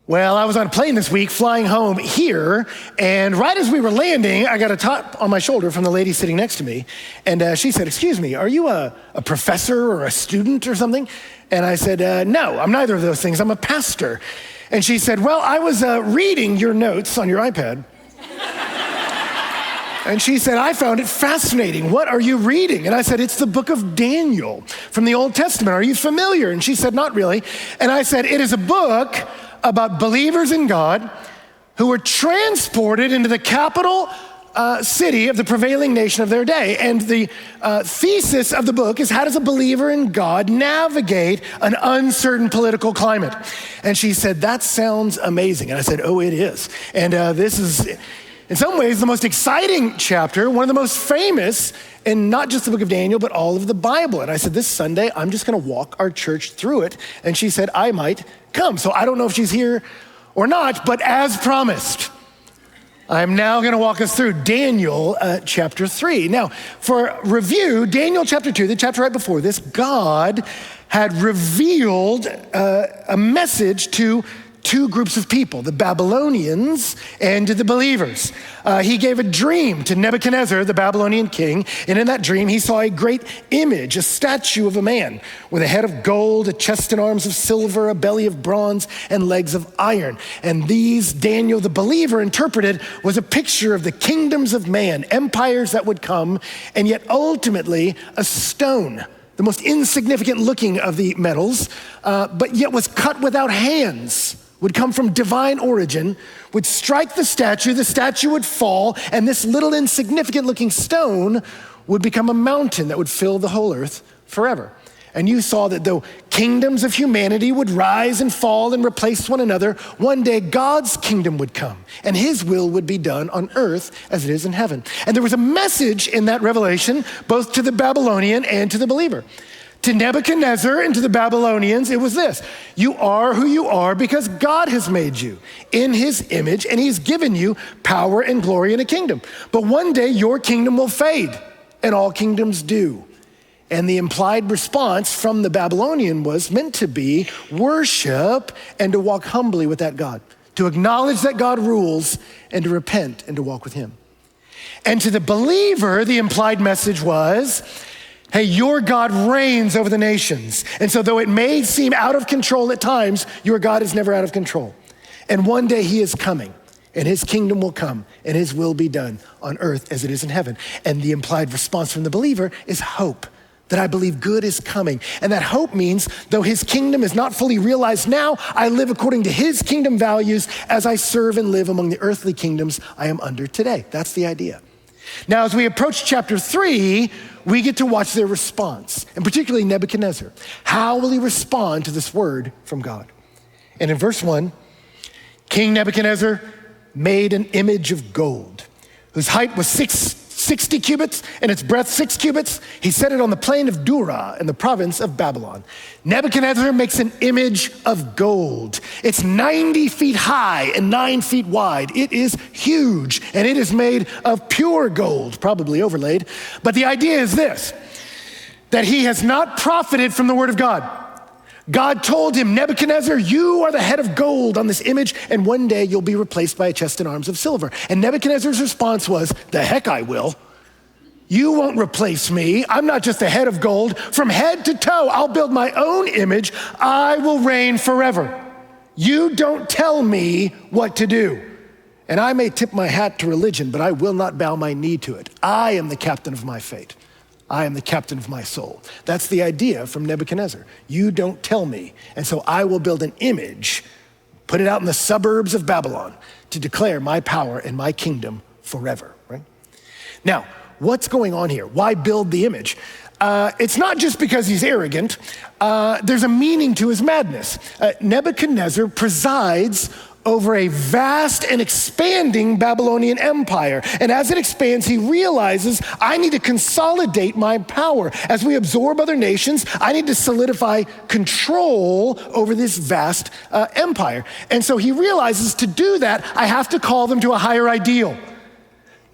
Well, I was on a plane this week flying home here, and right as we were landing, I got a tap on my shoulder from the lady sitting next to me, and she said, "Excuse me, are you a professor or a student or something?" And I said, "No, I'm neither of those things, I'm a pastor." And she said, "Well, I was reading your notes on your iPad." And she said, "I found it fascinating. What are you reading?" And I said, "It's the book of Daniel from the Old Testament. Are you familiar?" And she said, "Not really." And I said, "It is a book about believers in God who were transported into the capital city of the prevailing nation of their day. And the thesis of the book is, how does a believer in God navigate an uncertain political climate?" And she said, "That sounds amazing." And I said, "Oh, it is. And this is, in some ways, the most exciting chapter, one of the most famous in not just the book of Daniel, but all of the Bible." And I said, "This Sunday, I'm just gonna walk our church through it." And she said, "I might come." So I don't know if she's here or not, but as promised, I'm now gonna walk us through Daniel chapter 3. Now, for review, Daniel chapter 2, the chapter right before this, God had revealed a message to two groups of people, the Babylonians and to the believers. He gave a dream to Nebuchadnezzar, the Babylonian king, and in that dream he saw a great image, a statue of a man with a head of gold, a chest and arms of silver, a belly of bronze, and legs of iron. And these, Daniel the believer interpreted, was a picture of the kingdoms of man, empires that would come, and yet ultimately a stone, the most insignificant looking of the metals, but yet was cut without hands, would come from divine origin, would strike the statue would fall, and this little insignificant looking stone would become a mountain that would fill the whole earth forever. And you saw that though kingdoms of humanity would rise and fall and replace one another, one day God's kingdom would come and his will would be done on earth as it is in heaven. And there was a message in that revelation, both to the Babylonian and to the believer. To Nebuchadnezzar and to the Babylonians, it was this: you are who you are because God has made you in his image, and he's given you power and glory in a kingdom. But one day your kingdom will fade, and all kingdoms do. And the implied response from the Babylonian was meant to be worship and to walk humbly with that God, to acknowledge that God rules and to repent and to walk with him. And to the believer, the implied message was, hey, your God reigns over the nations. And so though it may seem out of control at times, your God is never out of control. And one day he is coming, and his kingdom will come, and his will be done on earth as it is in heaven. And the implied response from the believer is hope, that I believe good is coming. And that hope means, though his kingdom is not fully realized now, I live according to his kingdom values as I serve and live among the earthly kingdoms I am under today. That's the idea. Now, as we approach chapter 3, we get to watch their response, and particularly Nebuchadnezzar. How will he respond to this word from God? And in verse 1, King Nebuchadnezzar made an image of gold, whose height was 60 cubits and its breadth 6 cubits. He set it on the plain of Dura in the province of Babylon. Nebuchadnezzar makes an image of gold. It's 90 feet high and 9 feet wide. It is huge, and it is made of pure gold, probably overlaid. But the idea is this, that he has not profited from the word of God. God told him, Nebuchadnezzar, you are the head of gold on this image, and one day you'll be replaced by a chest and arms of silver. And Nebuchadnezzar's response was, the heck I will. You won't replace me. I'm not just the head of gold. From head to toe, I'll build my own image. I will reign forever. You don't tell me what to do. And I may tip my hat to religion, but I will not bow my knee to it. I am the captain of my fate. I am the captain of my soul. That's the idea from Nebuchadnezzar. You don't tell me. And so I will build an image, put it out in the suburbs of Babylon to declare my power and my kingdom forever, right? Now, what's going on here? Why build the image? It's not just because he's arrogant. There's a meaning to his madness. Nebuchadnezzar presides over a vast and expanding Babylonian empire. And as it expands, he realizes, I need to consolidate my power. As we absorb other nations, I need to solidify control over this vast empire. And so he realizes, to do that, I have to call them to a higher ideal.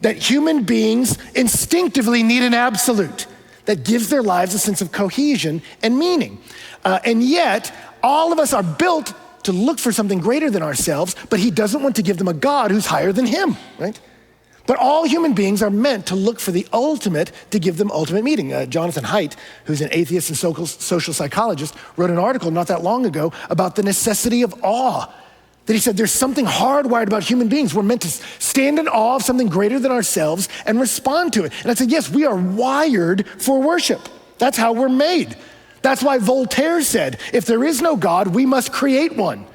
That human beings instinctively need an absolute that gives their lives a sense of cohesion and meaning. And yet, all of us are built to look for something greater than ourselves, but he doesn't want to give them a God who's higher than him, right? But all human beings are meant to look for the ultimate to give them ultimate meaning. Jonathan Haidt, who's an atheist and social psychologist, wrote an article not that long ago about the necessity of awe. That he said there's something hardwired about human beings. We're meant to stand in awe of something greater than ourselves and respond to it. And I said, yes, we are wired for worship. That's how we're made. That's why Voltaire said, if there is no God, we must create one.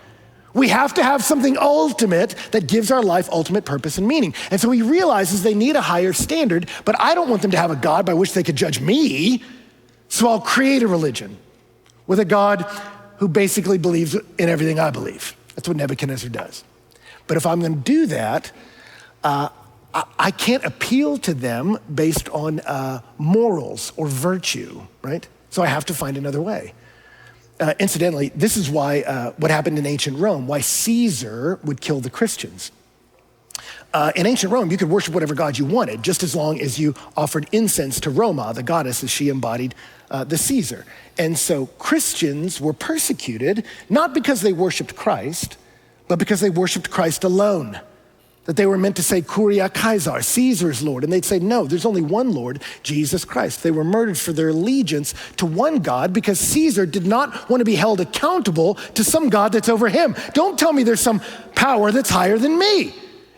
We have to have something ultimate that gives our life ultimate purpose and meaning. And so he realizes they need a higher standard, but I don't want them to have a God by which they could judge me. So I'll create a religion with a God who basically believes in everything I believe. That's what Nebuchadnezzar does. But if I'm going to do that, I can't appeal to them based on morals or virtue, right? So I have to find another way. Incidentally, this is why what happened in ancient Rome, why Caesar would kill the Christians. In ancient Rome, you could worship whatever god you wanted, just as long as you offered incense to Roma, the goddess, as she embodied the Caesar. And so Christians were persecuted, not because they worshiped Christ, but because they worshiped Christ alone. That they were meant to say, Kuria Kaisar, Caesar's Lord. And they'd say, no, there's only one Lord, Jesus Christ. They were murdered for their allegiance to one God because Caesar did not want to be held accountable to some God that's over him. Don't tell me there's some power that's higher than me.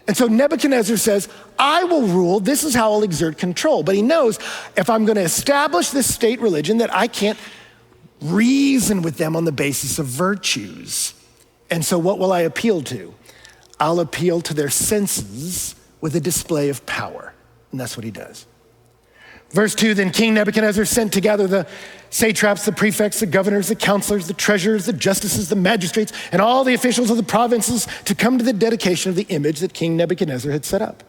And so Nebuchadnezzar says, I will rule, this is how I'll exert control. But he knows if I'm going to establish this state religion that I can't reason with them on the basis of virtues. And so what will I appeal to? I'll appeal to their senses with a display of power. And that's what he does. Verse 2, then King Nebuchadnezzar sent together the satraps, the prefects, the governors, the counselors, the treasurers, the justices, the magistrates, and all the officials of the provinces to come to the dedication of the image that King Nebuchadnezzar had set up.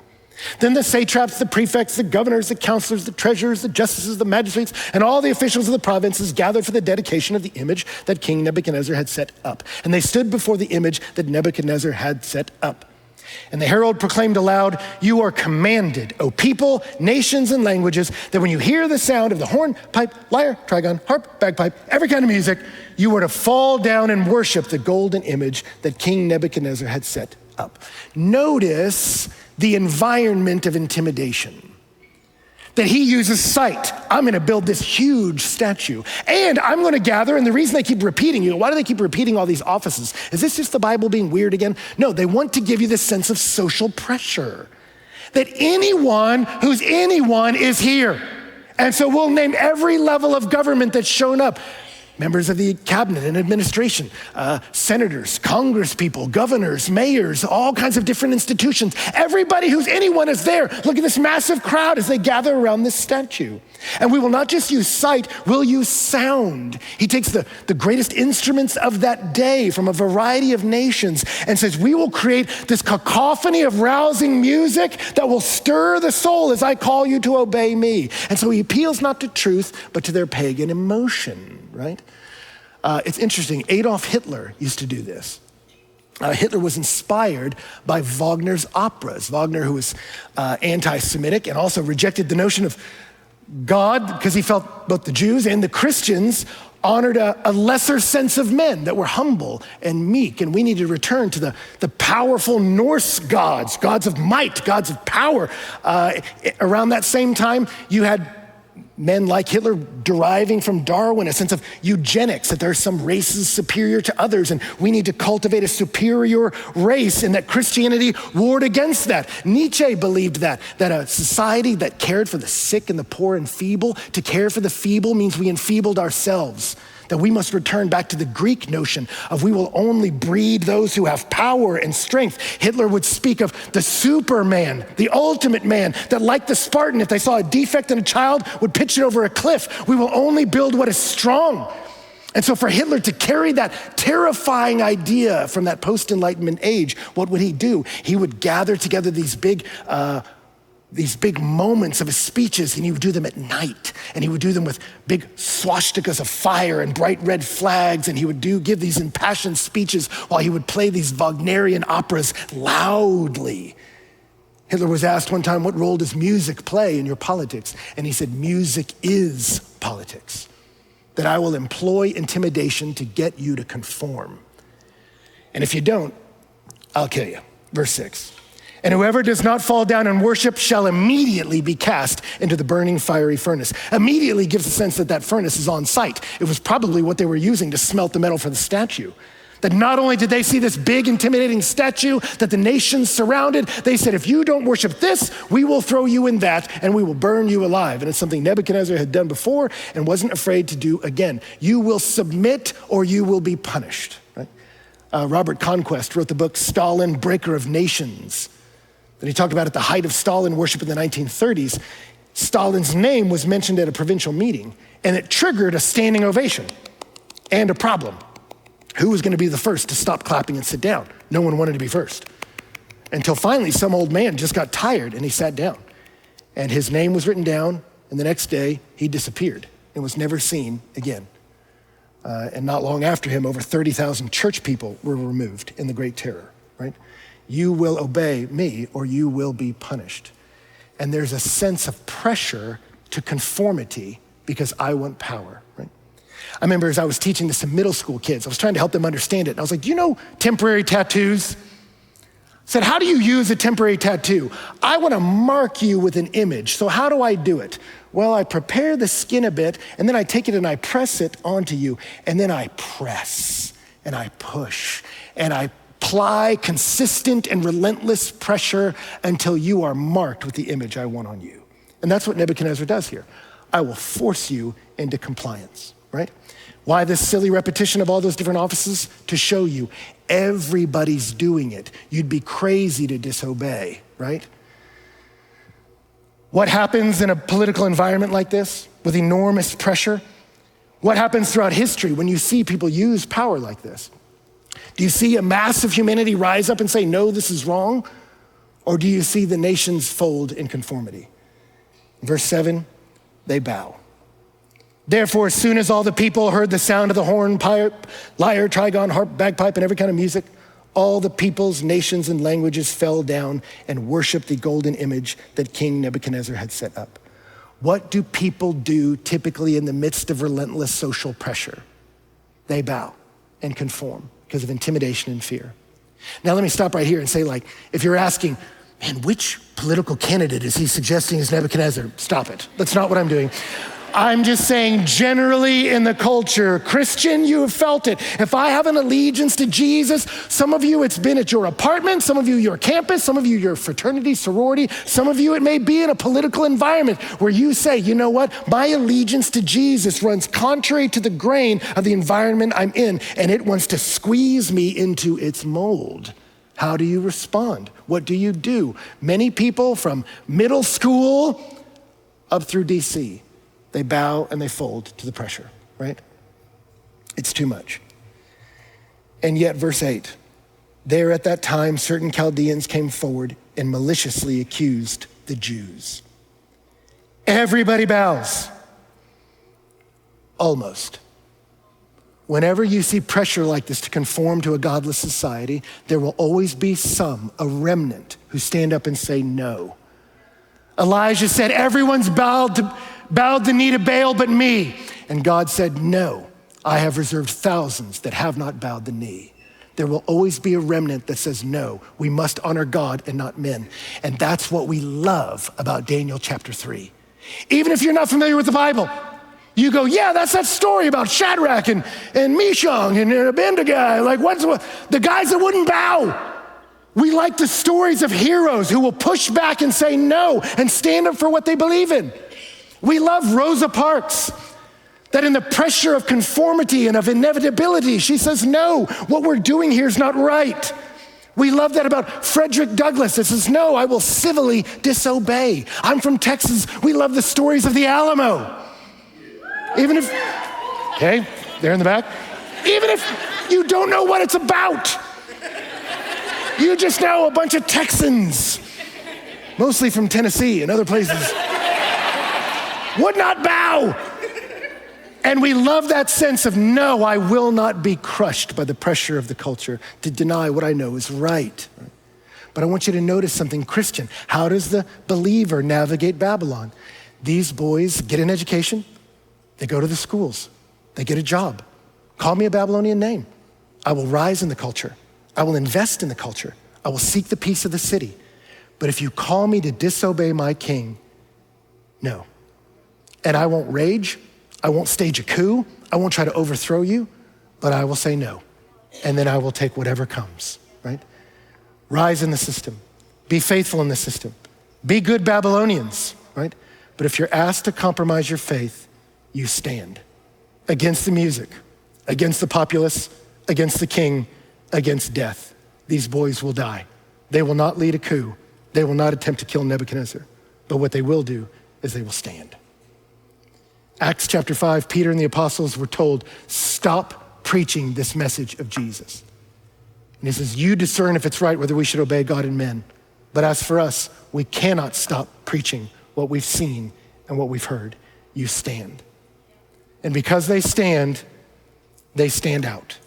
Then the satraps, the prefects, the governors, the counselors, the treasurers, the justices, the magistrates, and all the officials of the provinces gathered for the dedication of the image that King Nebuchadnezzar had set up. And they stood before the image that Nebuchadnezzar had set up. And the herald proclaimed aloud, you are commanded, O people, nations, and languages, that when you hear the sound of the horn, pipe, lyre, trigon, harp, bagpipe, every kind of music, you are to fall down and worship the golden image that King Nebuchadnezzar had set up. Notice the environment of intimidation. That he uses sight. I'm going to build this huge statue. And I'm going to gather, and the reason they keep repeating why do they keep repeating all these offices? Is this just the Bible being weird again? No, they want to give you this sense of social pressure. That anyone who's anyone is here. And so we'll name every level of government that's shown up. Members of the cabinet and administration, senators, congresspeople, governors, mayors, all kinds of different institutions. Everybody who's anyone is there. Look at this massive crowd as they gather around this statue. And we will not just use sight, we'll use sound. He takes the greatest instruments of that day from a variety of nations and says, we will create this cacophony of rousing music that will stir the soul as I call you to obey me. And so he appeals not to truth, but to their pagan emotion, right? It's interesting, Adolf Hitler used to do this. Hitler was inspired by Wagner's operas. Wagner, who was anti-Semitic and also rejected the notion of God because he felt both the Jews and the Christians honored a lesser sense of men that were humble and meek. And we need to return to the powerful Norse gods, gods of might, gods of power. Around that same time, you had men like Hitler deriving from Darwin a sense of eugenics, that there are some races superior to others, and we need to cultivate a superior race, and that Christianity warred against that. Nietzsche believed that a society that cared for the sick and the poor and feeble, to care for the feeble means we enfeebled ourselves. That we must return back to the Greek notion of we will only breed those who have power and strength. Hitler would speak of the superman, the ultimate man, that like the Spartan, if they saw a defect in a child, would pitch it over a cliff. We will only build what is strong. And so for Hitler to carry that terrifying idea from that post-Enlightenment age, what would he do? He would gather together these big moments of his speeches, and he would do them at night, and he would do them with big swastikas of fire and bright red flags, and he would give these impassioned speeches while he would play these Wagnerian operas loudly. Hitler was asked one time, what role does music play in your politics? And he said, music is politics. That I will employ intimidation to get you to conform. And if you don't, I'll kill you. Verse 6. And whoever does not fall down and worship shall immediately be cast into the burning fiery furnace. Immediately gives a sense that that furnace is on site. It was probably what they were using to smelt the metal for the statue. That not only did they see this big, intimidating statue that the nations surrounded, they said, if you don't worship this, we will throw you in that and we will burn you alive. And it's something Nebuchadnezzar had done before and wasn't afraid to do again. You will submit or you will be punished. Right? Robert Conquest wrote the book Stalin, Breaker of Nations, that he talked about at the height of Stalin worship in the 1930s. Stalin's name was mentioned at a provincial meeting, and it triggered a standing ovation and a problem. Who was going to be the first to stop clapping and sit down? No one wanted to be first. Until finally, some old man just got tired and he sat down. And his name was written down, and the next day, he disappeared and was never seen again. And not long after him, over 30,000 church people were removed in the Great Terror, right? You will obey me or you will be punished. And there's a sense of pressure to conformity because I want power, right? I remember as I was teaching this to middle school kids, I was trying to help them understand it. And I was like, do you know temporary tattoos? I said, how do you use a temporary tattoo? I want to mark you with an image. So how do I do it? Well, I prepare the skin a bit, and then I take it and I press it onto you. And then I press and I push and I apply consistent and relentless pressure until you are marked with the image I want on you. And that's what Nebuchadnezzar does here. I will force you into compliance, right? Why this silly repetition of all those different offices? To show you everybody's doing it. You'd be crazy to disobey, right? What happens in a political environment like this with enormous pressure? What happens throughout history when you see people use power like this? Do you see a mass of humanity rise up and say, no, this is wrong? Or do you see the nations fold in conformity? Verse 7, they bow. Therefore, as soon as all the people heard the sound of the horn, pipe, lyre, trigon, harp, bagpipe, and every kind of music, all the peoples, nations, and languages fell down and worshiped the golden image that King Nebuchadnezzar had set up. What do people do typically in the midst of relentless social pressure? They bow and conform because of intimidation and fear. Now let me stop right here and say, like, if you're asking, man, which political candidate is he suggesting is Nebuchadnezzar? Stop it. That's not what I'm doing. I'm just saying generally in the culture, Christian, you have felt it. If I have an allegiance to Jesus, some of you it's been at your apartment, some of you your campus, some of you your fraternity, sorority, some of you it may be in a political environment where you say, you know what, my allegiance to Jesus runs contrary to the grain of the environment I'm in, and it wants to squeeze me into its mold. How do you respond? What do you do? Many people from middle school up through DC, they bow and they fold to the pressure, right? It's too much. And yet, verse 8, there at that time, certain Chaldeans came forward and maliciously accused the Jews. Everybody bows. Almost. Whenever you see pressure like this to conform to a godless society, there will always be a remnant, who stand up and say no. Elijah said, everyone's bowed the knee to Baal but me. And God said, no, I have reserved thousands that have not bowed the knee. There will always be a remnant that says, no, we must honor God and not men. And that's what we love about Daniel chapter 3. Even if you're not familiar with the Bible, you go, yeah, that's that story about Shadrach and Meshach and Abednego. Like, what's the guys that wouldn't bow? We like the stories of heroes who will push back and say no and stand up for what they believe in. We love Rosa Parks, that in the pressure of conformity and of inevitability, she says, no, what we're doing here is not right. We love that about Frederick Douglass that says, no, I will civilly disobey. I'm from Texas. We love the stories of the Alamo. Even if, okay, there in the back. Even if you don't know what it's about, you just know a bunch of Texans, mostly from Tennessee and other places, would not bow. And we love that sense of, no, I will not be crushed by the pressure of the culture to deny what I know is right. But I want you to notice something, Christian. How does the believer navigate Babylon? These boys get an education. They go to the schools. They get a job. Call me a Babylonian name. I will rise in the culture. I will invest in the culture. I will seek the peace of the city. But if you call me to disobey my king, no. And I won't rage. I won't stage a coup. I won't try to overthrow you, but I will say no. And then I will take whatever comes, right? Rise in the system. Be faithful in the system. Be good Babylonians, right? But if you're asked to compromise your faith, you stand against the music, against the populace, against the king, against death. These boys will die. They will not lead a coup. They will not attempt to kill Nebuchadnezzar. But what they will do is they will stand. Acts chapter 5, Peter and the apostles were told, stop preaching this message of Jesus. And he says, you discern if it's right whether we should obey God and men. But as for us, we cannot stop preaching what we've seen and what we've heard. You stand. And because they stand out.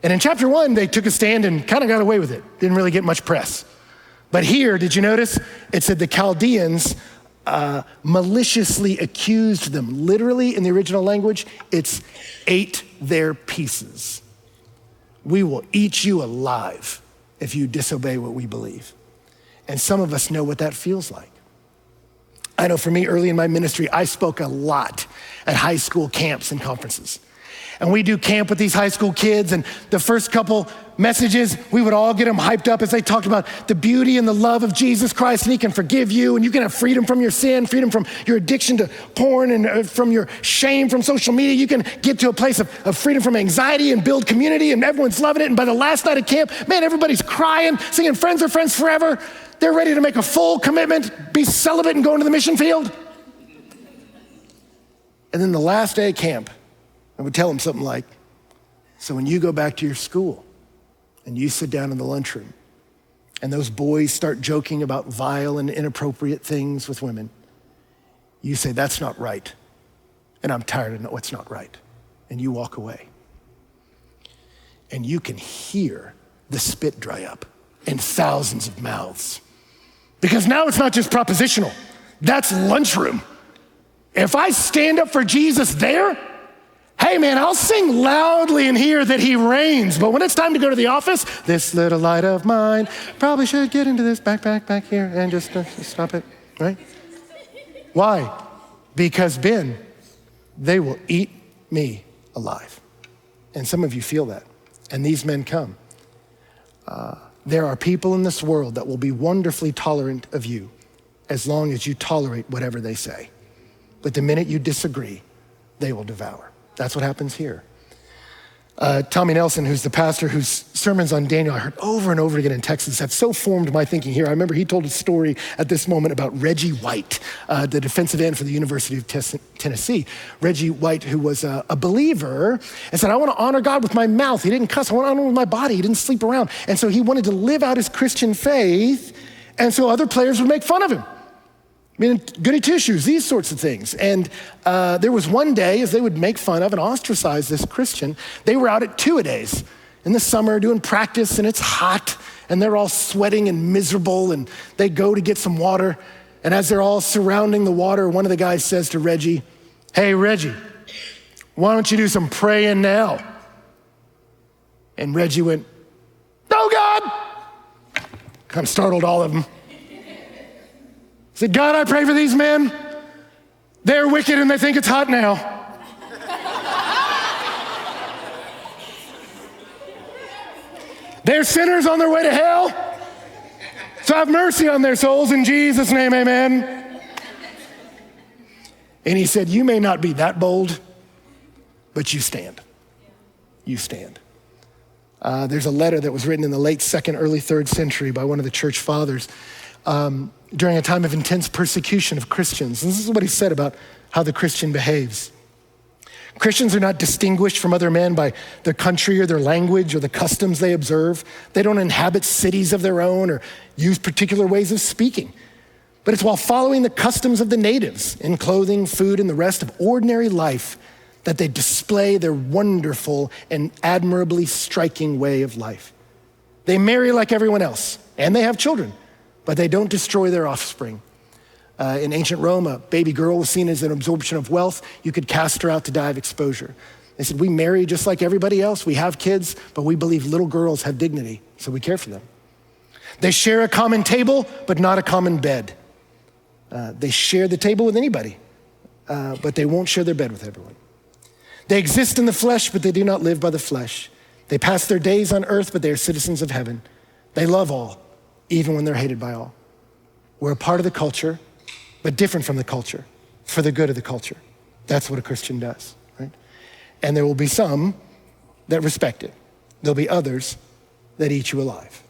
And in chapter 1, they took a stand and kind of got away with it. Didn't really get much press. But here, did you notice? It said the Chaldeans maliciously accused them. Literally, in the original language, it's ate their pieces. We will eat you alive if you disobey what we believe. And some of us know what that feels like. I know for me, early in my ministry, I spoke a lot at high school camps and conferences. And we do camp with these high school kids, and the first couple messages, we would all get them hyped up as they talked about the beauty and the love of Jesus Christ, and he can forgive you, and you can have freedom from your sin, freedom from your addiction to porn, and from your shame from social media. You can get to a place of freedom from anxiety and build community, and everyone's loving it. And by the last night of camp, man, everybody's crying, singing Friends Are Friends Forever. They're ready to make a full commitment, be celibate, and go into the mission field. And then the last day of camp, I would tell them something like, so when you go back to your school and you sit down in the lunchroom and those boys start joking about vile and inappropriate things with women, you say, that's not right. And I'm tired of what's not right. And you walk away. And you can hear the spit dry up in thousands of mouths. Because now it's not just propositional. That's lunchroom. If I stand up for Jesus there, hey man, I'll sing loudly in here that he reigns, but when it's time to go to the office, this little light of mine probably should get into this backpack back here and just stop it, right? Why? Because Ben, they will eat me alive. And some of you feel that, and these men come. There are people in this world that will be wonderfully tolerant of you as long as you tolerate whatever they say. But the minute you disagree, they will devour. That's what happens here. Tommy Nelson, who's the pastor whose sermons on Daniel I heard over and over again in Texas, have so formed my thinking here. I remember he told a story at this moment about Reggie White, the defensive end for the University of Tennessee. Reggie White, who was a believer, and said, I want to honor God with my mouth. He didn't cuss. I want to honor him with my body. He didn't sleep around. And so he wanted to live out his Christian faith, and so other players would make fun of him. I mean, goody two-shoes, these sorts of things. And there was one day, as they would make fun of and ostracize this Christian, they were out at two-a-days in the summer doing practice, and it's hot, and they're all sweating and miserable, and they go to get some water. And as they're all surrounding the water, one of the guys says to Reggie, hey, Reggie, why don't you do some praying now? And Reggie went, no, God! Kind of startled all of them. Said, God, I pray for these men. They're wicked and they think it's hot now. They're sinners on their way to hell. So have mercy on their souls in Jesus' name, amen. And he said, you may not be that bold, but you stand. You stand. There's a letter that was written in the late 2nd, early 3rd century by one of the church fathers during a time of intense persecution of Christians. And this is what he said about how the Christian behaves. Christians are not distinguished from other men by their country or their language or the customs they observe. They don't inhabit cities of their own or use particular ways of speaking. But it's while following the customs of the natives in clothing, food, and the rest of ordinary life that they display their wonderful and admirably striking way of life. They marry like everyone else, and they have children, but they don't destroy their offspring. In ancient Rome, a baby girl was seen as an absorption of wealth. You could cast her out to die of exposure. They said, we marry just like everybody else. We have kids, but we believe little girls have dignity, so we care for them. They share a common table, but not a common bed. They share the table with anybody, but they won't share their bed with everyone. They exist in the flesh, but they do not live by the flesh. They pass their days on earth, but they are citizens of heaven. They love all, even when they're hated by all. We're a part of the culture, but different from the culture, for the good of the culture. That's what a Christian does, right? And there will be some that respect it. There'll be others that eat you alive.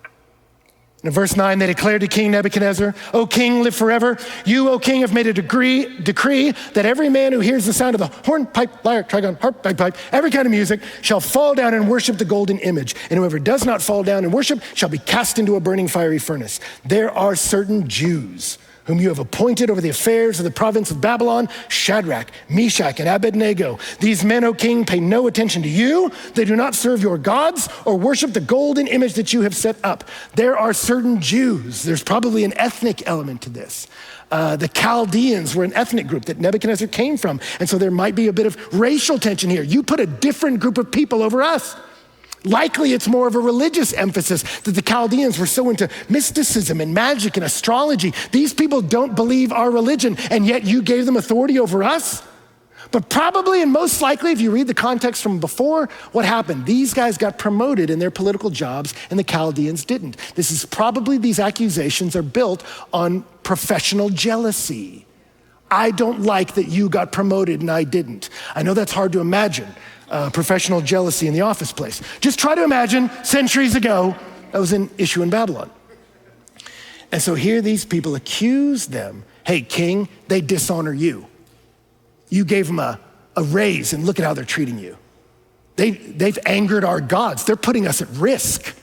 In verse 9, they declared to King Nebuchadnezzar, O king, live forever. You, O king, have made a decree that every man who hears the sound of the horn, pipe, lyre, trigon, harp, bagpipe, every kind of music, shall fall down and worship the golden image. And whoever does not fall down and worship shall be cast into a burning fiery furnace. There are certain Jews whom you have appointed over the affairs of the province of Babylon, Shadrach, Meshach, and Abednego. These men, O king, pay no attention to you. They do not serve your gods or worship the golden image that you have set up. There are certain Jews. There's probably an ethnic element to this. The Chaldeans were an ethnic group that Nebuchadnezzar came from. And so there might be a bit of racial tension here. You put a different group of people over us. Likely it's more of a religious emphasis that the Chaldeans were so into mysticism and magic and astrology. These people don't believe our religion, and yet you gave them authority over us? But probably and most likely, if you read the context from before, what happened? These guys got promoted in their political jobs and the Chaldeans didn't. These accusations are built on professional jealousy. I don't like that you got promoted and I didn't. I know that's hard to imagine. Professional jealousy in the office place. Just try to imagine centuries ago, that was an issue in Babylon. And so here these people accuse them, hey, king, they dishonor you. You gave them a raise and look at how they're treating you. They've angered our gods. They're putting us at risk.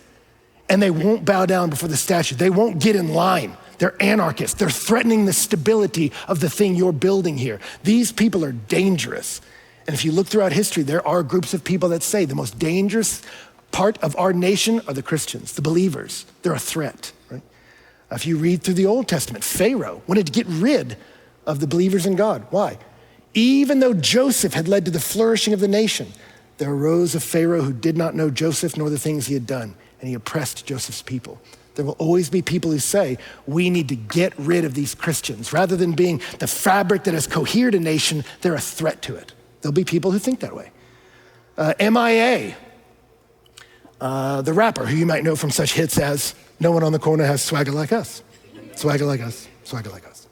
And they won't bow down before the statue. They won't get in line. They're anarchists. They're threatening the stability of the thing you're building here. These people are dangerous. And if you look throughout history, there are groups of people that say the most dangerous part of our nation are the Christians, the believers. They're a threat, right? If you read through the Old Testament, Pharaoh wanted to get rid of the believers in God. Why? Even though Joseph had led to the flourishing of the nation, there arose a Pharaoh who did not know Joseph nor the things he had done, and he oppressed Joseph's people. There will always be people who say, we need to get rid of these Christians. Rather than being the fabric that has cohered a nation, they're a threat to it. There'll be people who think that way. MIA, the rapper, who you might know from such hits as No One on the Corner Has Swagger Like Us. Swagger like us, swagger like us.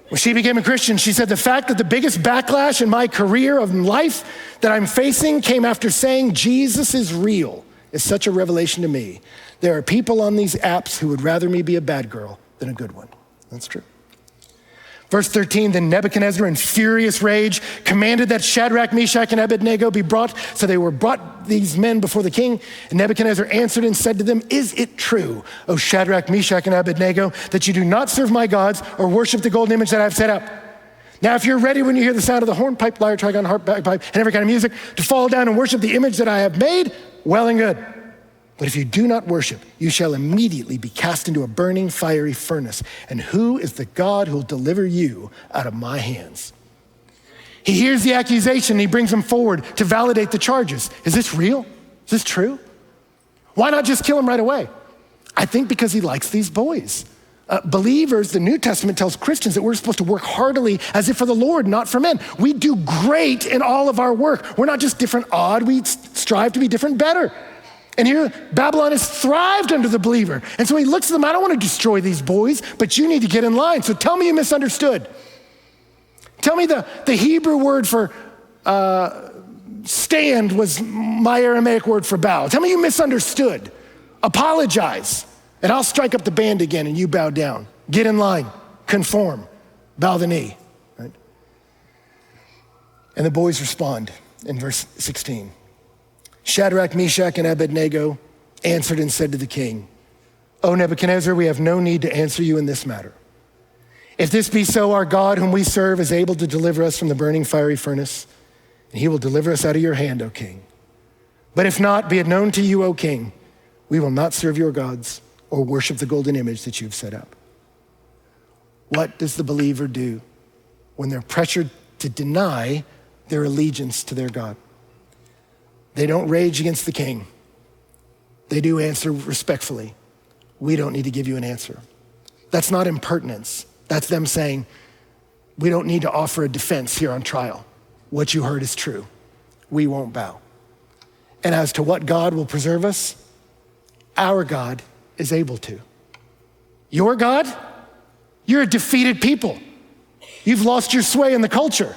When she became a Christian, she said, the fact that the biggest backlash in my career of life that I'm facing came after saying Jesus is real is such a revelation to me. There are people on these apps who would rather me be a bad girl than a good one. That's true. Verse 13, then Nebuchadnezzar in furious rage commanded that Shadrach, Meshach, and Abednego be brought. So they were brought, these men, before the king. And Nebuchadnezzar answered and said to them, is it true, O Shadrach, Meshach, and Abednego, that you do not serve my gods or worship the golden image that I've set up? Now, if you're ready when you hear the sound of the horn, pipe, lyre, trigon, harp, bagpipe, and every kind of music to fall down and worship the image that I have made, well and good. But if you do not worship, you shall immediately be cast into a burning fiery furnace. And who is the God who will deliver you out of my hands? He hears the accusation and he brings them forward to validate the charges. Is this real? Is this true? Why not just kill him right away? I think because he likes these boys. Believers, the New Testament tells Christians that we're supposed to work heartily as if for the Lord, not for men. We do great in all of our work. We're not just different odd, we strive to be different better. And here, Babylon has thrived under the believer. And so he looks at them, I don't want to destroy these boys, but you need to get in line. So tell me you misunderstood. Tell me the Hebrew word for stand was my Aramaic word for bow. Tell me you misunderstood. Apologize, and I'll strike up the band again and you bow down. Get in line, conform, bow the knee. Right? And the boys respond in verse 16. Shadrach, Meshach, and Abednego answered and said to the king, O Nebuchadnezzar, we have no need to answer you in this matter. If this be so, our God whom we serve is able to deliver us from the burning fiery furnace, and he will deliver us out of your hand, O king. But if not, be it known to you, O king, we will not serve your gods or worship the golden image that you've set up. What does the believer do when they're pressured to deny their allegiance to their God? They don't rage against the king. They do answer respectfully. We don't need to give you an answer. That's not impertinence. That's them saying, we don't need to offer a defense here on trial. What you heard is true. We won't bow. And as to what God will preserve us, our God is able to. Your God? You're a defeated people. You've lost your sway in the culture.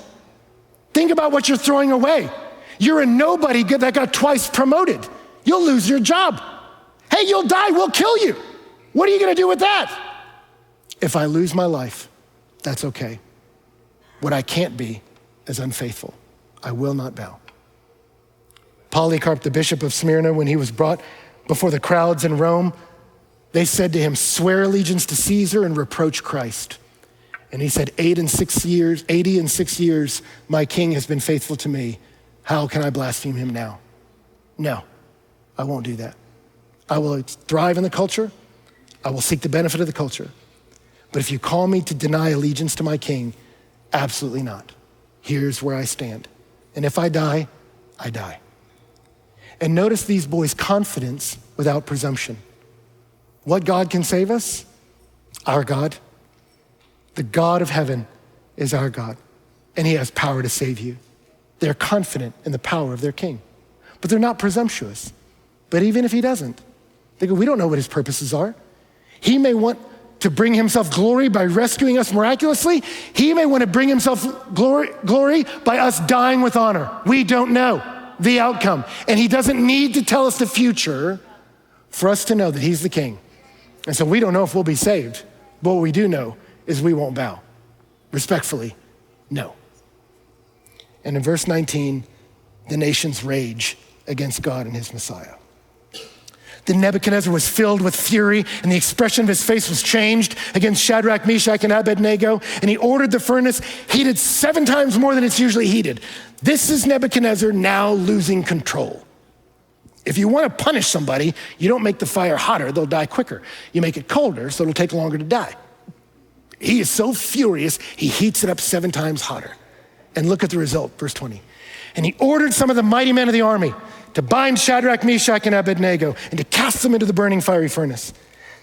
Think about what you're throwing away. You're a nobody that got twice promoted. You'll lose your job. Hey, you'll die, we'll kill you. What are you gonna do with that? If I lose my life, that's okay. What I can't be is unfaithful. I will not bow. Polycarp, the bishop of Smyrna, when he was brought before the crowds in Rome, they said to him, swear allegiance to Caesar and reproach Christ. And he said, 80 and 6 years, my king has been faithful to me. How can I blaspheme him now? No, I won't do that. I will thrive in the culture. I will seek the benefit of the culture. But if you call me to deny allegiance to my king, absolutely not. Here's where I stand. And if I die, I die. And notice these boys' confidence without presumption. What God can save us? Our God. The God of heaven is our God, and he has power to save you. They're confident in the power of their king, but they're not presumptuous. But even if he doesn't, they go, we don't know what his purposes are. He may want to bring himself glory by rescuing us miraculously. He may want to bring himself glory by us dying with honor. We don't know the outcome. And he doesn't need to tell us the future for us to know that he's the king. And so we don't know if we'll be saved. But what we do know is we won't bow. Respectfully, no. And in verse 19, the nations rage against God and his Messiah. Then Nebuchadnezzar was filled with fury, and the expression of his face was changed against Shadrach, Meshach, and Abednego, and he ordered the furnace heated 7 times more than it's usually heated. This is Nebuchadnezzar now losing control. If you want to punish somebody, you don't make the fire hotter, they'll die quicker. You make it colder, so it'll take longer to die. He is so furious, he heats it up 7 times hotter. And look at the result, verse 20. And he ordered some of the mighty men of the army to bind Shadrach, Meshach, and Abednego and to cast them into the burning fiery furnace.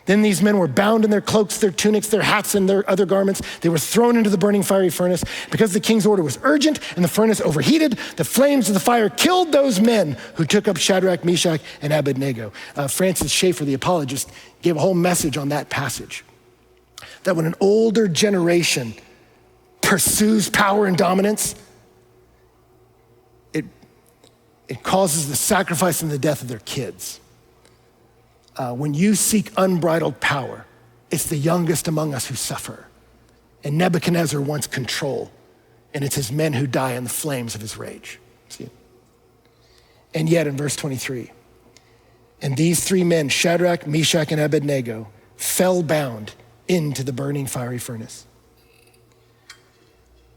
Then these men were bound in their cloaks, their tunics, their hats, and their other garments. They were thrown into the burning fiery furnace. Because the king's order was urgent and the furnace overheated, the flames of the fire killed those men who took up Shadrach, Meshach, and Abednego. Francis Schaeffer, the apologist, gave a whole message on that passage. That when an older generation pursues power and dominance, it causes the sacrifice and the death of their kids. When you seek unbridled power, it's the youngest among us who suffer. And Nebuchadnezzar wants control, and it's his men who die in the flames of his rage. See? And yet in verse 23, and these 3 men, Shadrach, Meshach, and Abednego, fell bound into the burning fiery furnace.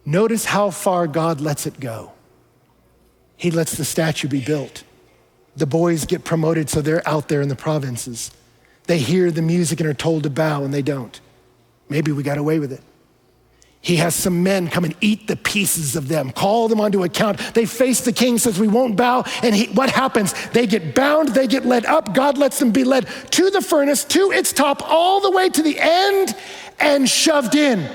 Notice how far God lets it go. He lets the statue be built. The boys get promoted, so they're out there in the provinces. They hear the music and are told to bow, and they don't. Maybe we got away with it. He has some men come and eat the pieces of them, call them onto account. They face the king, says we won't bow, and what happens? They get bound, they get led up. God lets them be led to the furnace, to its top, all the way to the end, and shoved in.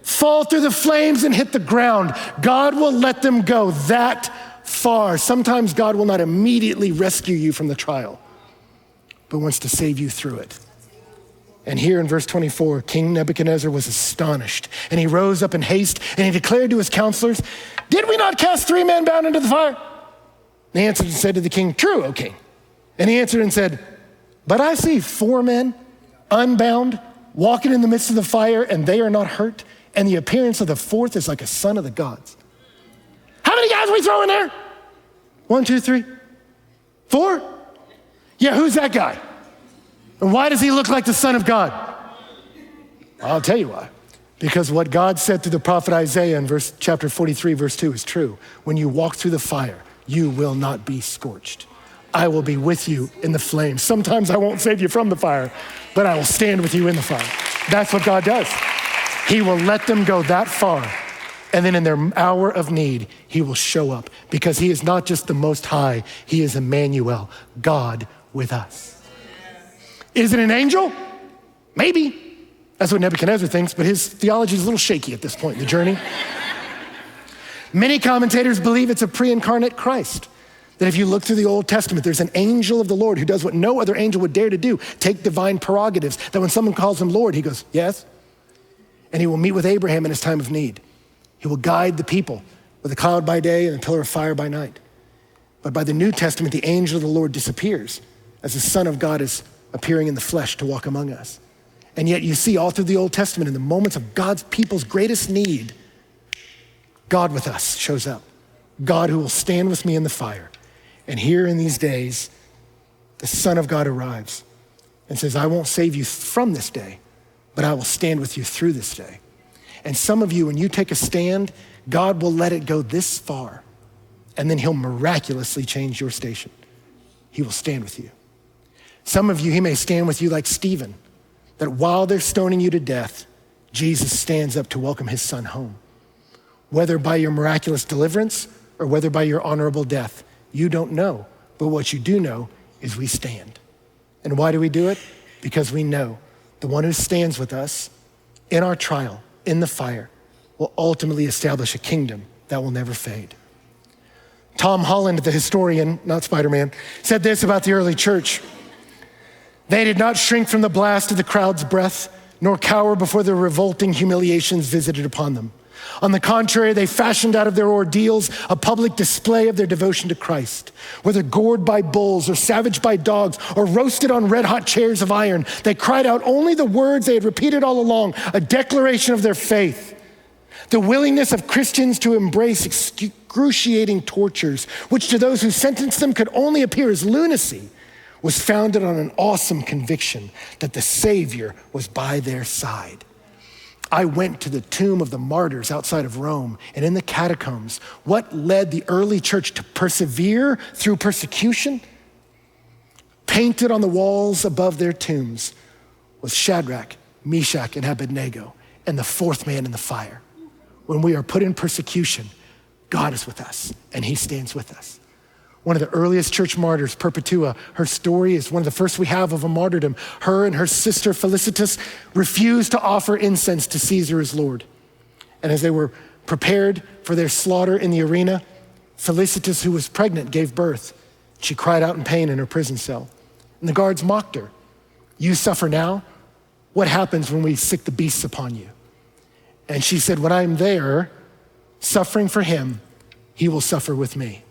Fall through the flames and hit the ground. God will let them go that far. Sometimes God will not immediately rescue you from the trial, but wants to save you through it. And here in verse 24, King Nebuchadnezzar was astonished, and he rose up in haste, and he declared to his counselors, did we not cast 3 men bound into the fire? They answered and said to the king, true, O king. And he answered and said, but I see 4 men unbound, walking in the midst of the fire, and they are not hurt, and the appearance of the 4th is like a son of the gods. How many guys we throw in there? 1, 2, 3, 4? Yeah, who's that guy? And why does he look like the Son of God? I'll tell you why. Because what God said through the prophet Isaiah in chapter 43, verse 2 is true. When you walk through the fire, you will not be scorched. I will be with you in the flames. Sometimes I won't save you from the fire, but I will stand with you in the fire. That's what God does. He will let them go that far And then in their hour of need, he will show up because he is not just the Most High, he is Emmanuel, God with us. Is it an angel? Maybe. That's what Nebuchadnezzar thinks, but his theology is a little shaky at this point in the journey. Many commentators believe it's a pre-incarnate Christ. That if you look through the Old Testament, there's an angel of the Lord who does what no other angel would dare to do, take divine prerogatives, that when someone calls him Lord, he goes, yes. And he will meet with Abraham in his time of need. He will guide the people with a cloud by day and a pillar of fire by night. But by the New Testament, the angel of the Lord disappears as the Son of God is appearing in the flesh to walk among us. And yet you see all through the Old Testament, in the moments of God's people's greatest need, God with us shows up. God who will stand with me in the fire. And here in these days, the Son of God arrives and says, I won't save you from this day, but I will stand with you through this day. And some of you, when you take a stand, God will let it go this far, and then he'll miraculously change your station. He will stand with you. Some of you, he may stand with you like Stephen, that while they're stoning you to death, Jesus stands up to welcome his son home. Whether by your miraculous deliverance or whether by your honorable death, you don't know, but what you do know is we stand. And why do we do it? Because we know the one who stands with us in our trial, in the fire, will ultimately establish a kingdom that will never fade. Tom Holland, the historian, not Spider-Man, said this about the early church. They did not shrink from the blast of the crowd's breath, nor cower before the revolting humiliations visited upon them. On the contrary, they fashioned out of their ordeals a public display of their devotion to Christ. Whether gored by bulls or savaged by dogs or roasted on red-hot chairs of iron, they cried out only the words they had repeated all along, a declaration of their faith. The willingness of Christians to embrace excruciating tortures, which to those who sentenced them could only appear as lunacy, was founded on an awesome conviction that the Savior was by their side. I went to the tomb of the martyrs outside of Rome, and in the catacombs, what led the early church to persevere through persecution? Painted on the walls above their tombs was Shadrach, Meshach, and Abednego, and the fourth man in the fire. When we are put in persecution, God is with us, and he stands with us. One of the earliest church martyrs, Perpetua, her story is one of the first we have of a martyrdom. Her and her sister Felicitas refused to offer incense to Caesar as Lord. And as they were prepared for their slaughter in the arena, Felicitas, who was pregnant, gave birth. She cried out in pain in her prison cell. And the guards mocked her. You suffer now? What happens when we sick the beasts upon you? And she said, when I'm there, suffering for him, he will suffer with me.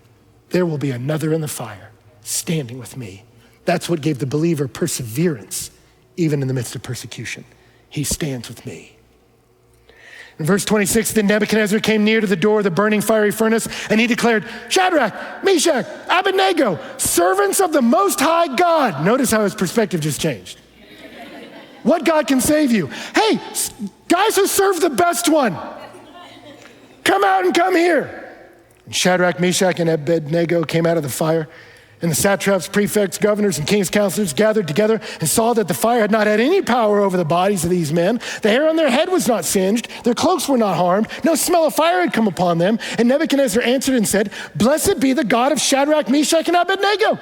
There will be another in the fire, standing with me. That's what gave the believer perseverance, even in the midst of persecution. He stands with me. In verse 26, then Nebuchadnezzar came near to the door of the burning fiery furnace, and he declared, Shadrach, Meshach, Abednego, servants of the Most High God. Notice how his perspective just changed. What God can save you? Hey, guys who serve the best one, come out and come here. And Shadrach, Meshach, and Abednego came out of the fire, and the satraps, prefects, governors, and king's counselors gathered together and saw that the fire had not had any power over the bodies of these men. The hair on their head was not singed, their cloaks were not harmed, no smell of fire had come upon them. And Nebuchadnezzar answered and said, blessed be the God of Shadrach, Meshach, and Abednego,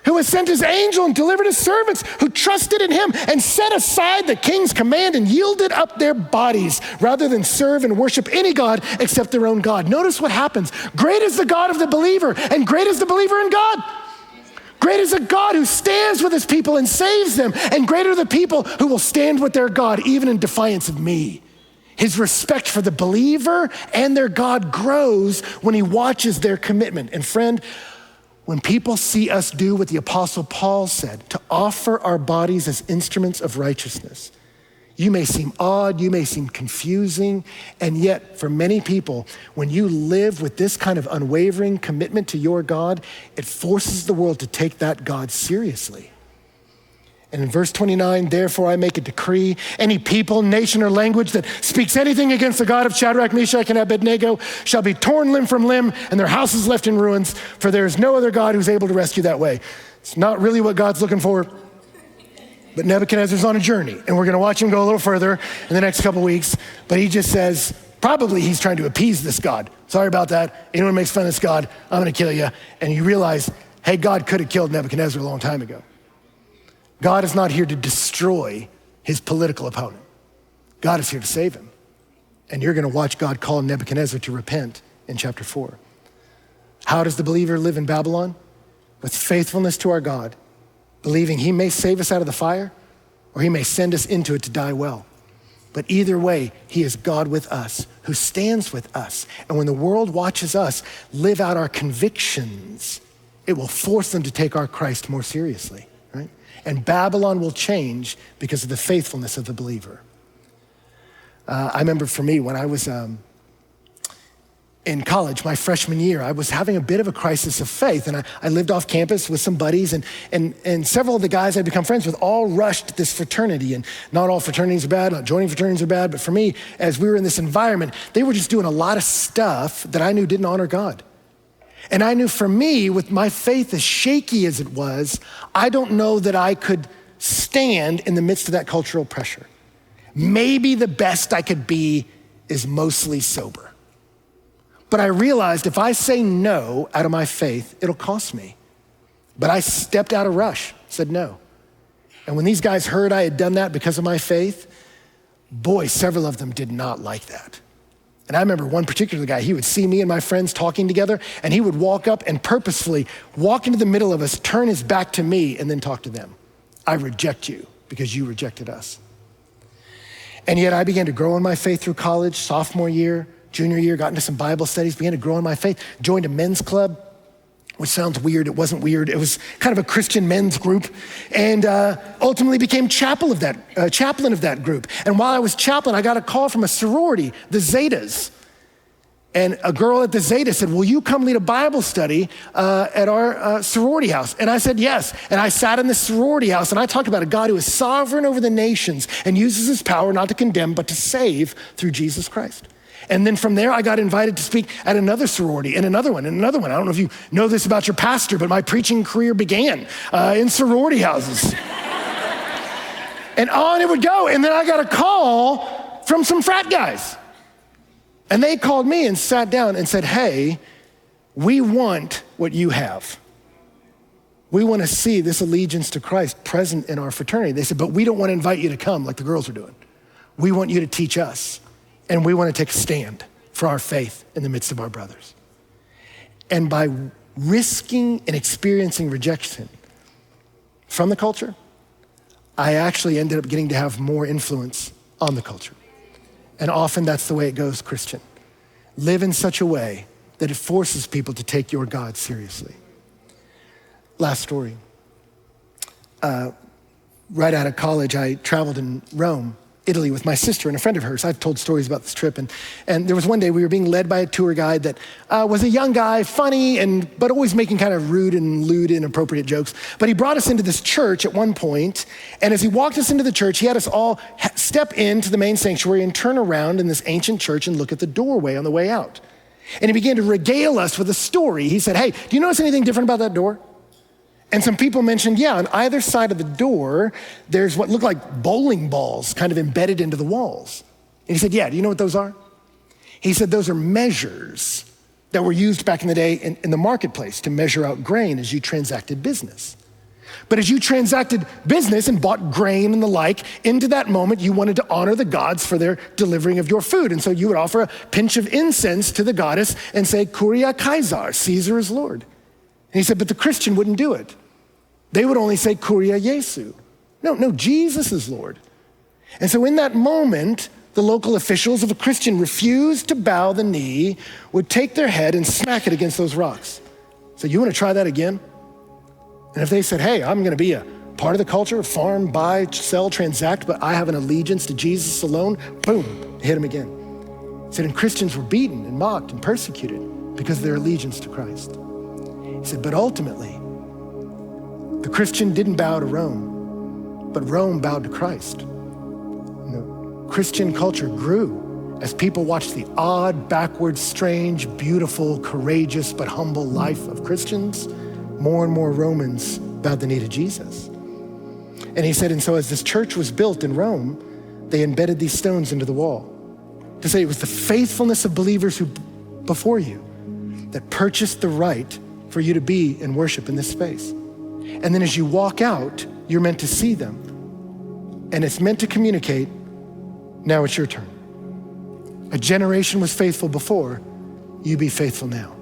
who has sent his angel and delivered his servants who trusted in him and set aside the king's command and yielded up their bodies rather than serve and worship any God except their own God. Notice what happens. Great is the God of the believer, and great is the believer in God. Great is a God who stands with his people and saves them, and great are the people who will stand with their God even in defiance of me. His respect for the believer and their God grows when he watches their commitment. And friend, when people see us do what the Apostle Paul said, to offer our bodies as instruments of righteousness, you may seem odd, you may seem confusing, and yet for many people, when you live with this kind of unwavering commitment to your God, it forces the world to take that God seriously. And in verse 29, therefore I make a decree, any people, nation, or language that speaks anything against the God of Shadrach, Meshach, and Abednego shall be torn limb from limb and their houses left in ruins, for there is no other God who's able to rescue that way. It's not really what God's looking for, But Nebuchadnezzar's on a journey, and we're going to watch him go a little further in the next couple weeks. But he just says, Probably he's trying to appease this God. Sorry about that. Anyone makes fun of this God, I'm gonna kill you. And you realize, hey, God could have killed Nebuchadnezzar a long time ago. God is not here to destroy his political opponent. God is here to save him. And you're gonna watch God call Nebuchadnezzar to repent in chapter 4. How does the believer live in Babylon? With faithfulness to our God, believing he may save us out of the fire or he may send us into it to die well. But either way, he is God with us, who stands with us. And when the world watches us live out our convictions, it will force them to take our Christ more seriously, right? And Babylon will change because of the faithfulness of the believer. I remember for me, when I was in college, my freshman year, I was having a bit of a crisis of faith, and I lived off campus with some buddies, and several of the guys I'd become friends with all rushed this fraternity, and not all fraternities are bad, not joining fraternities are bad, but for me, as we were in this environment, they were just doing a lot of stuff that I knew didn't honor God. And I knew for me, with my faith as shaky as it was, I don't know that I could stand in the midst of that cultural pressure. Maybe the best I could be is mostly sober. But I realized if I say no out of my faith, it'll cost me. But I stepped out of rush, said no. And when these guys heard I had done that because of my faith, boy, several of them did not like that. And I remember one particular guy, he would see me and my friends talking together, and he would walk up and purposefully walk into the middle of us, turn his back to me, and then talk to them. I reject you because you rejected us. And yet I began to grow in my faith through college, sophomore year, junior year, got into some Bible studies, began to grow in my faith, joined a men's club, which sounds weird. It wasn't weird. It was kind of a Christian men's group, and ultimately became chaplain of that group. And while I was chaplain, I got a call from a sorority, the Zetas. And a girl at the Zeta said, will you come lead a Bible study at our sorority house? And I said, yes. And I sat in the sorority house and I talked about a God who is sovereign over the nations and uses his power not to condemn, but to save through Jesus Christ. And then from there, I got invited to speak at another sorority and another one and another one. I don't know if you know this about your pastor, but my preaching career began in sorority houses. And on it would go. And then I got a call from some frat guys. And they called me and sat down and said, hey, we want what you have. We want to see this allegiance to Christ present in our fraternity. They said, but we don't want to invite you to come like the girls are doing. We want you to teach us. And we want to take a stand for our faith in the midst of our brothers. And by risking and experiencing rejection from the culture, I actually ended up getting to have more influence on the culture. And often that's the way it goes, Christian. Live in such a way that it forces people to take your God seriously. Last story. Right out of college, I traveled in Rome, Italy with my sister and a friend of hers. I've told stories about this trip. And there was one day we were being led by a tour guide that was a young guy, funny, but always making kind of rude and lewd, inappropriate jokes. But he brought us into this church at one point, and as he walked us into the church, he had us all step into the main sanctuary and turn around in this ancient church and look at the doorway on the way out. And he began to regale us with a story. He said, hey, do you notice anything different about that door? And some people mentioned, yeah, on either side of the door, there's what looked like bowling balls kind of embedded into the walls. And he said, yeah, do you know what those are? He said, those are measures that were used back in the day in the marketplace to measure out grain as you transacted business. But as you transacted business and bought grain and the like, into that moment, you wanted to honor the gods for their delivering of your food. And so you would offer a pinch of incense to the goddess and say, Kuria Kaisar, Caesar is Lord. And he said, but the Christian wouldn't do it. They would only say, Kuria Jesu. No, Jesus is Lord. And so in that moment, the local officials, if a Christian refused to bow the knee, would take their head and smack it against those rocks. So you want to try that again? And if they said, hey, I'm going to be a part of the culture, farm, buy, sell, transact, but I have an allegiance to Jesus alone, boom, hit them again. He said, and Christians were beaten and mocked and persecuted because of their allegiance to Christ. He said, but ultimately, the Christian didn't bow to Rome, but Rome bowed to Christ. And the Christian culture grew as people watched the odd, backward, strange, beautiful, courageous, but humble life of Christians. More and more Romans bowed the knee to Jesus. And he said, and so as this church was built in Rome, they embedded these stones into the wall. to say it was the faithfulness of believers who before you that purchased the right for you to be in worship in this space. And then as you walk out, you're meant to see them. And it's meant to communicate, now it's your turn. A generation was faithful before, you be faithful now.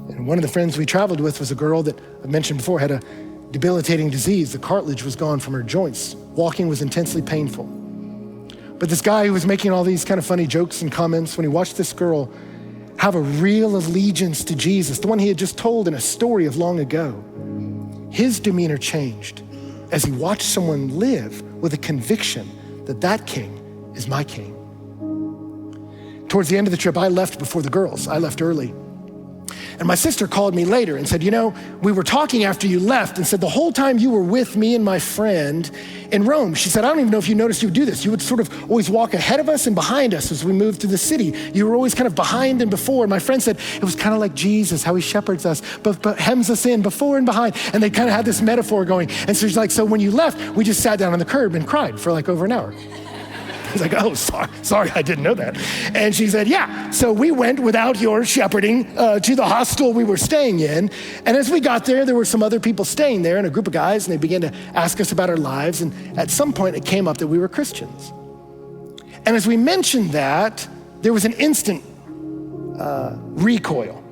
And one of the friends we traveled with was a girl that I mentioned before had a debilitating disease. The cartilage was gone from her joints. Walking was intensely painful. But this guy who was making all these kind of funny jokes and comments, when he watched this girl have a real allegiance to Jesus, the one he had just told in a story of long ago, his demeanor changed as he watched someone live with a conviction that that king is my king. Towards the end of the trip, I left before the girls. I left early. And my sister called me later and said, we were talking after you left and said, the whole time you were with me and my friend in Rome, she said, I don't even know if you noticed you would do this. You would sort of always walk ahead of us and behind us as we moved through the city. You were always kind of behind and before. And my friend said, it was kind of like Jesus, how he shepherds us, but hems us in before and behind. And they kind of had this metaphor going. And so she's like, so when you left, we just sat down on the curb and cried for like over an hour. I was like, oh, sorry, I didn't know that. And she said, yeah. So we went without your shepherding to the hostel we were staying in. And as we got there were some other people staying there and a group of guys, and they began to ask us about our lives. And at some point it came up that we were Christians. And as we mentioned that, there was an instant recoil.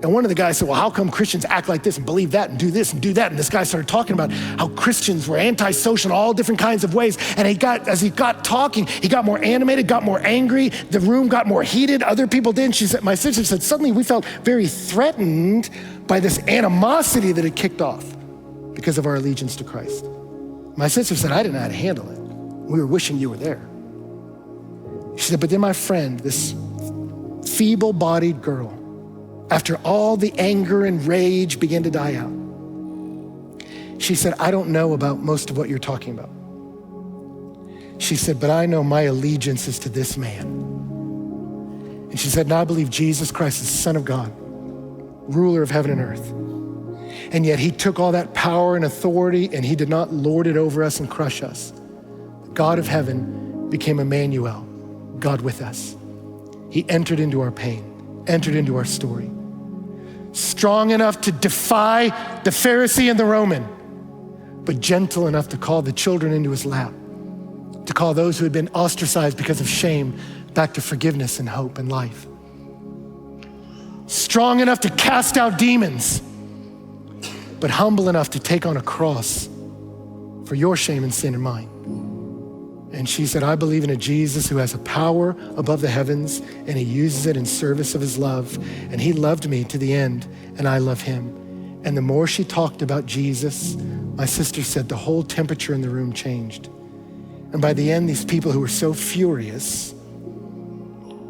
And one of the guys said, well, how come Christians act like this and believe that and do this and do that? And this guy started talking about how Christians were antisocial in all different kinds of ways. And as he got talking, he got more animated, got more angry. The room got more heated. Other people did. And she said, my sister said, suddenly we felt very threatened by this animosity that had kicked off because of our allegiance to Christ. My sister said, I didn't know how to handle it. We were wishing you were there. She said, but then my friend, this feeble-bodied girl, after all the anger and rage began to die out, she said, I don't know about most of what you're talking about. She said, but I know my allegiance is to this man. And she said, now I believe Jesus Christ is the Son of God, ruler of heaven and earth. And yet he took all that power and authority and he did not lord it over us and crush us. The God of heaven became Emmanuel, God with us. He entered into our pain, entered into our story. Strong enough to defy the Pharisee and the Roman, but gentle enough to call the children into his lap, to call those who had been ostracized because of shame back to forgiveness and hope and life. Strong enough to cast out demons, but humble enough to take on a cross for your shame and sin and mine. And she said, I believe in a Jesus who has a power above the heavens and he uses it in service of his love. And he loved me to the end and I love him. And the more she talked about Jesus, my sister said the whole temperature in the room changed. And by the end, these people who were so furious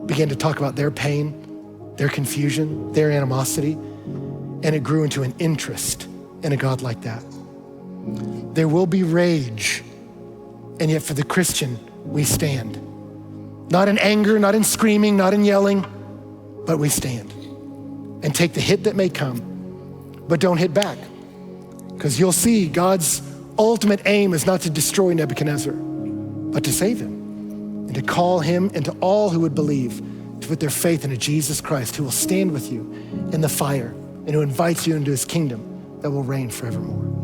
began to talk about their pain, their confusion, their animosity, and it grew into an interest in a God like that. There will be rage. And yet for the Christian, we stand. Not in anger, not in screaming, not in yelling, but we stand and take the hit that may come, but don't hit back. Because you'll see God's ultimate aim is not to destroy Nebuchadnezzar, but to save him and to call him and to all who would believe to put their faith in a Jesus Christ who will stand with you in the fire and who invites you into his kingdom that will reign forevermore.